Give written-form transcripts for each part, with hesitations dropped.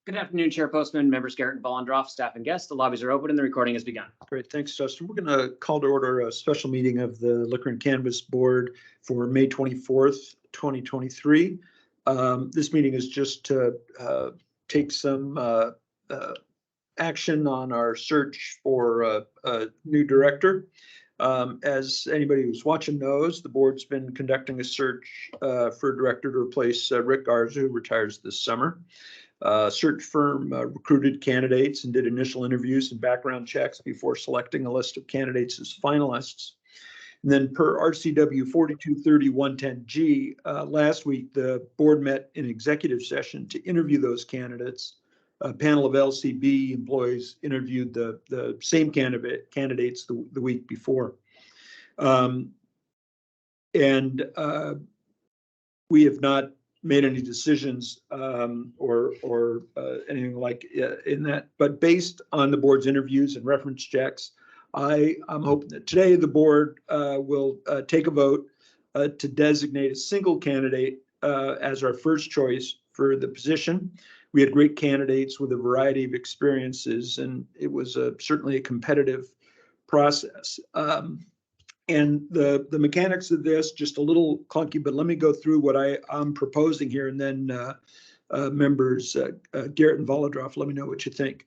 Good afternoon, Chair Postman, members Garrett and Bollendroff, staff and guests. The lobbies are open and the recording has begun. Great, thanks, Justin. We're going to call to order a special meeting of the Liquor and Cannabis Board for May 24th, 2023. This meeting is just to take some action on our search for a new director. As anybody who's watching knows, the board's been conducting a search for a director to replace Rick Garza, who retires this summer. Search firm recruited candidates and did initial interviews and background checks before selecting a list of candidates as finalists. And then per RCW 4230-110G, last week, the board met in executive session to interview those candidates. A panel of LCB employees interviewed the same candidates the week before. We have not made any decisions or anything like in that, but based on the board's interviews and reference checks, I'm hoping that today the board will take a vote to designate a single candidate as our first choice for the position. We had great candidates with a variety of experiences, and it was certainly a competitive process. And the mechanics of this, just a little clunky, but let me go through what I'm proposing here, and then members Garrett and Bollendroff, let me know what you think.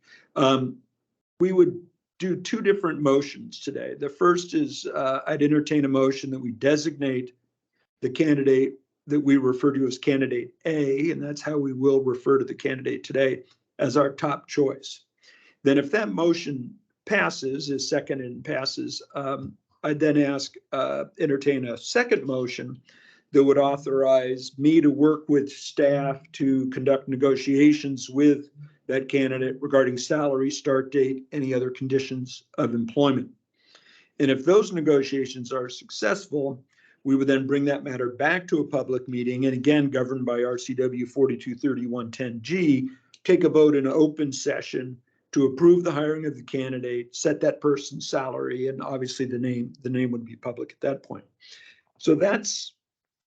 We would do two different motions today. The first is I'd entertain a motion that we designate the candidate that we refer to as candidate A, and that's how we will refer to the candidate today, as our top choice. Then if that motion passes, is seconded and passes, I'd then entertain a second motion that would authorize me to work with staff to conduct negotiations with that candidate regarding salary, start date, any other conditions of employment. And if those negotiations are successful, we would then bring that matter back to a public meeting, and again, governed by RCW 4230-110G, take a vote in an open session to approve the hiring of the candidate, set that person's salary, and obviously the name would be public at that point. So that's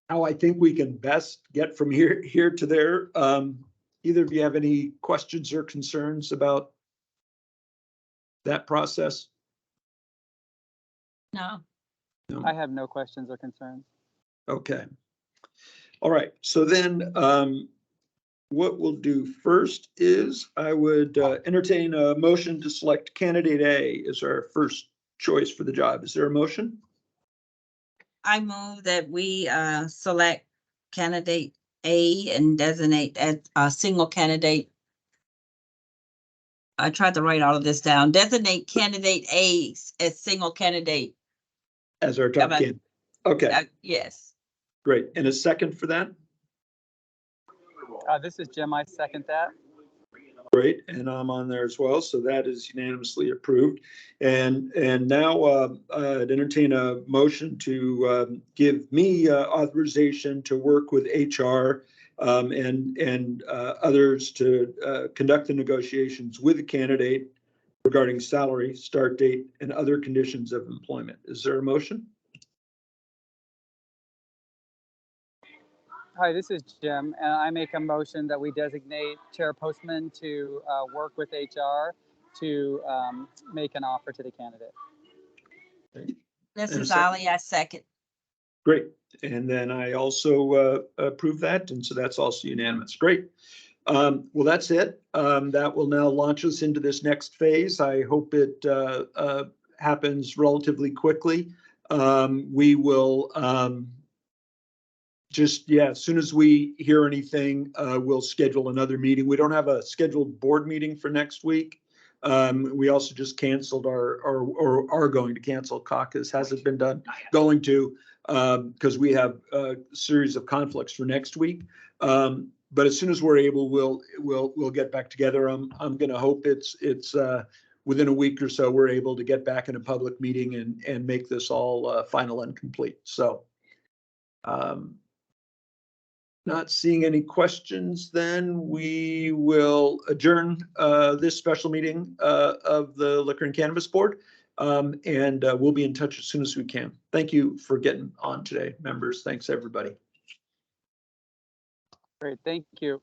how I think we can best get from here to there. Either of you have any questions or concerns about that process? No. I have no questions or concerns. Okay. All right. So then what we'll do first is I would entertain a motion to select candidate A as our first choice for the job. Is there a motion? I move that we select candidate A and designate as a single candidate. I tried to write all of this down. Designate candidate A as single candidate. As our top candidate. Okay. Yes. Great. And a second for that? This is Jim. I second that. Great, and I'm on there as well, so that is unanimously approved. And now I'd entertain a motion to give me authorization to work with HR and others to conduct the negotiations with the candidate regarding salary, start date, and other conditions of employment. Is there a motion? Hi, this is Jim, and I make a motion that we designate Chair Postman to work with HR to make an offer to the candidate. This is Ali. I second. Great. And then I also approve that. And so that's also unanimous. Great. Well, that's it. That will now launch us into this next phase. I hope it happens relatively quickly. We will as soon as we hear anything, we'll schedule another meeting. We don't have a scheduled board meeting for next week. We also just canceled or are going to cancel caucus. Hasn't been done. Going to because we have a series of conflicts for next week. But as soon as we're able, we'll get back together. I'm going to hope it's within a week or so we're able to get back in a public meeting and make this all final and complete. So. Not seeing any questions, then we will adjourn this special meeting of the Liquor and Cannabis Board, and we'll be in touch as soon as we can. Thank you for getting on today, members. Thanks, everybody. Great, thank you.